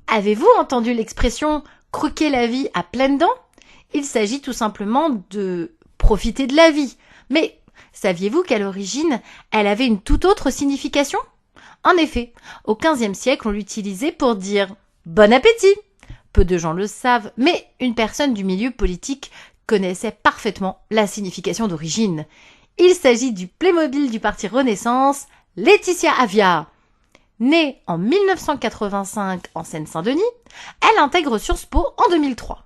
Avez-vous entendu l'expression « croquer la vie à pleines dents » ? Il s'agit tout simplement de profiter de la vie. Mais saviez-vous qu'à l'origine, elle avait une toute autre signification ? En effet, au XVe siècle, on l'utilisait pour dire « bon appétit ». Peu de gens le savent, mais une personne du milieu politique connaissait parfaitement la signification d'origine. Il s'agit du Playmobil du parti Renaissance, Laetitia Avia. Née en 1985 en Seine-Saint-Denis, elle intègre Sciences Po en 2003.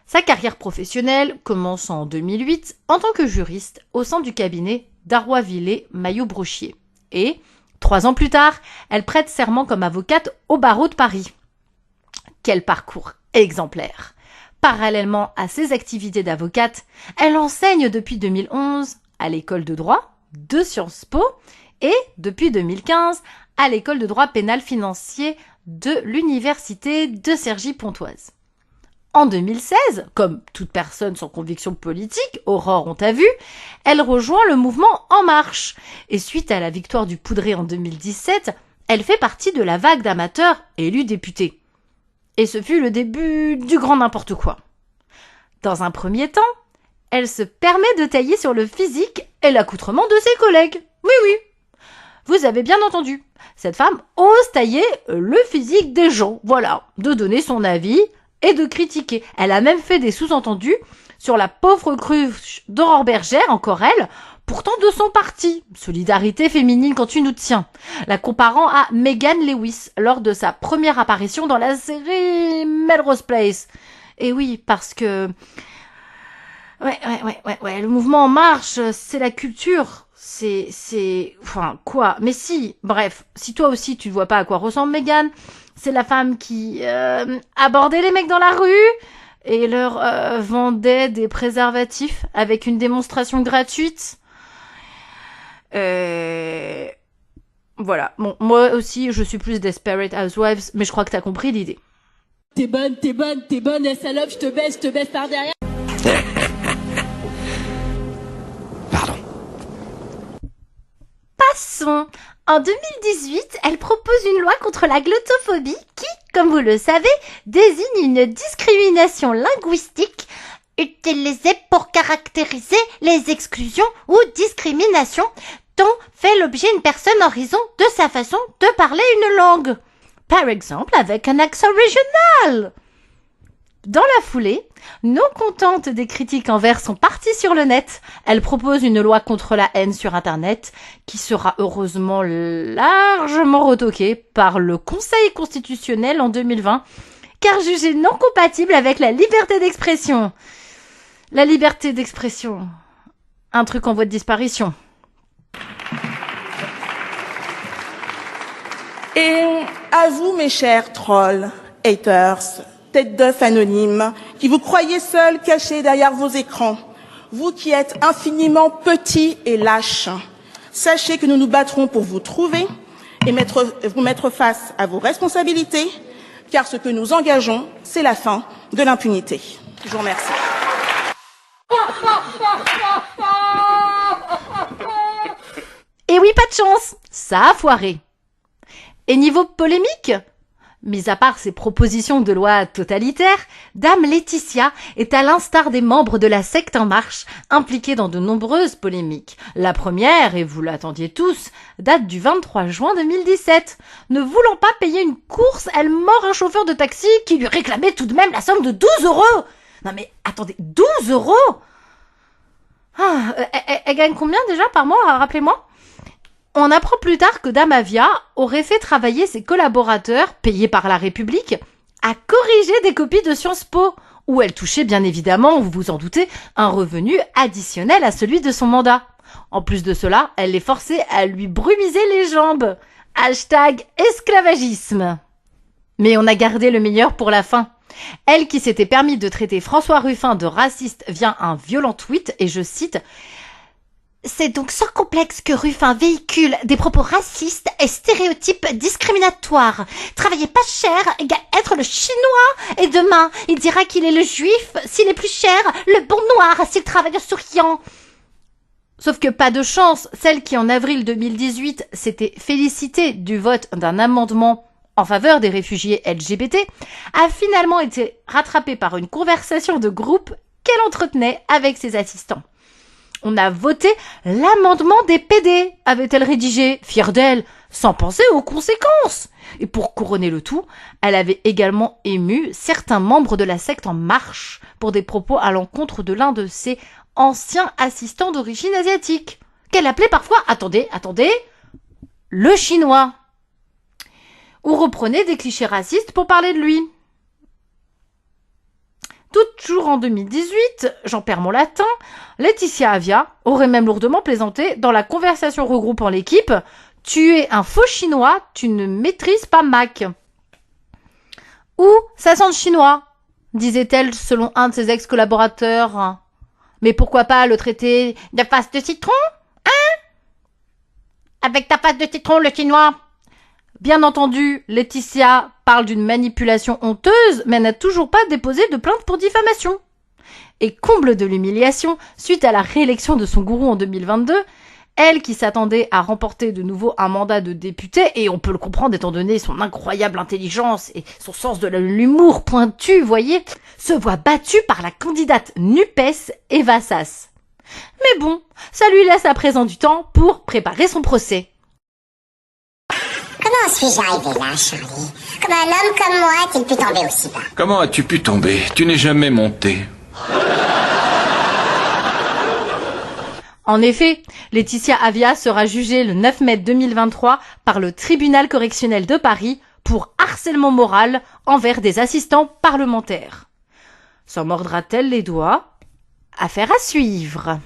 Sa carrière professionnelle commence en 2008 en tant que juriste au sein du cabinet Darrois Villet Maillot Brochier. Et, 3 ans plus tard, elle prête serment comme avocate au barreau de Paris. Quel parcours exemplaire! Parallèlement à ses activités d'avocate, elle enseigne depuis 2011 à l'école de droit de Sciences Po et depuis 2015 à l'école de droit pénal financier de l'université de Cergy-Pontoise. En 2016, comme toute personne sans conviction politique, Aurore on t'a vu, elle rejoint le mouvement En Marche. Et suite à la victoire du Poudré en 2017, elle fait partie de la vague d'amateurs élus députés. Et ce fut le début du grand n'importe quoi. Dans un premier temps, elle se permet de tailler sur le physique et l'accoutrement de ses collègues. Oui, vous avez bien entendu. Cette femme ose tailler le physique des gens, voilà, de donner son avis et de critiquer. Elle a même fait des sous-entendus sur la pauvre cruche d'Aurore Bergère, encore elle, pourtant de son parti. Solidarité féminine quand tu nous tiens. La comparant à Megan Lewis lors de sa première apparition dans la série Melrose Place. Et oui, parce que... Ouais, le mouvement En Marche, c'est la culture. Enfin, quoi? Mais si, bref, si toi aussi tu ne vois pas à quoi ressemble Megan, c'est la femme qui abordait les mecs dans la rue et leur vendait des préservatifs avec une démonstration gratuite. Voilà. Bon, moi aussi, je suis plus Desperate Housewives, mais je crois que t'as compris l'idée. T'es bonne, et salope, je te baisse par derrière. Pardon. Passons. En 2018, elle propose une loi contre la glottophobie qui, comme vous le savez, désigne une discrimination linguistique utilisée pour caractériser les exclusions ou discriminations dont fait l'objet une personne en raison de sa façon de parler une langue. Par exemple, avec un accent régional. Dans la foulée, non contente des critiques envers son parti sur le net, elle propose une loi contre la haine sur Internet qui sera heureusement largement retoquée par le Conseil constitutionnel en 2020, car jugée non compatible avec la liberté d'expression. La liberté d'expression, un truc en voie de disparition. Et à vous, mes chers trolls, haters, têtes d'œufs anonymes, qui vous croyez seuls cachés derrière vos écrans, vous qui êtes infiniment petits et lâches, sachez que nous nous battrons pour vous trouver et vous mettre face à vos responsabilités, car ce que nous engageons, c'est la fin de l'impunité. Je vous remercie. Et oui, pas de chance, ça a foiré. Et niveau polémique, mis à part ses propositions de loi totalitaires, Dame Laetitia est à l'instar des membres de la secte En Marche, impliqués dans de nombreuses polémiques. La première, et vous l'attendiez tous, date du 23 juin 2017. Ne voulant pas payer une course, elle mord un chauffeur de taxi qui lui réclamait tout de même la somme de 12 €. Non mais attendez, 12 €? Elle gagne combien déjà par mois, rappelez-moi? On apprend plus tard que Dame Avia aurait fait travailler ses collaborateurs, payés par la République, à corriger des copies de Sciences Po, où elle touchait bien évidemment, vous vous en doutez, un revenu additionnel à celui de son mandat. En plus de cela, elle les forçait à lui brumiser les jambes. #esclavagisme. Mais on a gardé le meilleur pour la fin. Elle qui s'était permis de traiter François Ruffin de raciste via un violent tweet, et je cite... C'est donc sans complexe que Ruffin véhicule des propos racistes et stéréotypes discriminatoires. Travailler pas cher égale être le chinois. Et demain, il dira qu'il est le juif s'il est plus cher, le bon noir s'il travaille en souriant. Sauf que pas de chance, celle qui en avril 2018 s'était félicitée du vote d'un amendement en faveur des réfugiés LGBT, a finalement été rattrapée par une conversation de groupe qu'elle entretenait avec ses assistants. On a voté l'amendement des PD, avait-elle rédigé, fière d'elle, sans penser aux conséquences. Et pour couronner le tout, elle avait également ému certains membres de la secte En Marche pour des propos à l'encontre de l'un de ses anciens assistants d'origine asiatique, qu'elle appelait parfois, attendez, le chinois, ou reprenait des clichés racistes pour parler de lui. Toujours en 2018, j'en perds mon latin, Laetitia Avia aurait même lourdement plaisanté dans la conversation regroupant l'équipe « Tu es un faux chinois, tu ne maîtrises pas Mac ». Ou « Ça sent le chinois », disait-elle selon un de ses ex-collaborateurs. Mais pourquoi pas le traiter de face de citron, hein? Avec ta face de citron, le chinois. Bien entendu, Laetitia parle d'une manipulation honteuse, mais n'a toujours pas déposé de plainte pour diffamation. Et comble de l'humiliation, suite à la réélection de son gourou en 2022, elle qui s'attendait à remporter de nouveau un mandat de députée, et on peut le comprendre étant donné son incroyable intelligence et son sens de l'humour pointu, voyez, se voit battue par la candidate NUPES Eva Sass. Mais bon, ça lui laisse à présent du temps pour préparer son procès. Comment suis-je arrivé là, Charlie? Comme un homme comme moi, a-t-il pu tomber aussi bas? Comment as-tu pu tomber? Tu n'es jamais monté. En effet, Laetitia Avia sera jugée le 9 mai 2023 par le tribunal correctionnel de Paris pour harcèlement moral envers des assistants parlementaires. S'en mordra-t-elle les doigts? Affaire à suivre.